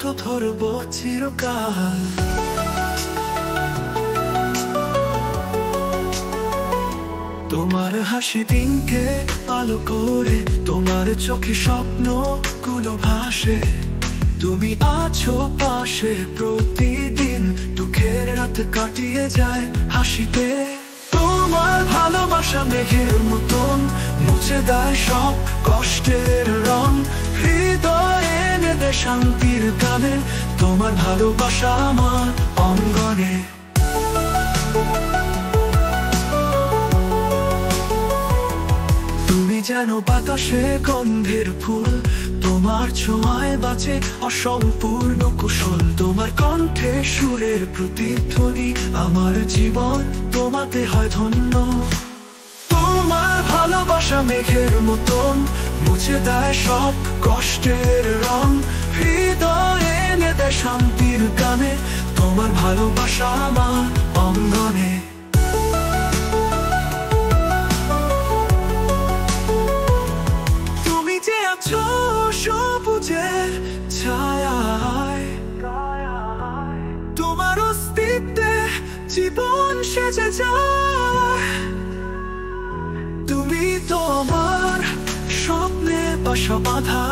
তো ধরবো চিরকাল। তোমার হাসি দিনকে আলো করে, তোমার চোখে স্বপ্ন গুলো ভাসে। তুমি আছো পাশে প্রতিদিন, দুঃখের রাত কাটিয়ে যায় হাসিতে। তোমার ভালোবাসা মেঘের মতন মুছে দেয় সব কষ্টের রং, হৃদয়ে এনে দেয় শান্তির গানে। তোমার ভালোবাসা আমার অঙ্গনে। তুমি যেন বাতাসে গন্ধের ফুল, তোমার ছোঁয়ায় বাঁচে অসম্পূর্ণ কুশল। তোমার কণ্ঠে সুরের প্রতিধ্বনি, আমার জীবন তোমাতে হয় ধন্য। তোমার ভালোবাসা মেঘের মতন মুছে দেয় সব কষ্টের রং, হৃদয়ে এনে দেয় শান্তির গানে। তোমার ভালোবাসা আমার অঙ্গনে। তুমি যে আছো সবুজের ছায়ায়, তোমার অস্তিত্বে জীবন সেজে যায়। তুমি তো আমার স্বপ্নে বাসা বাঁধা।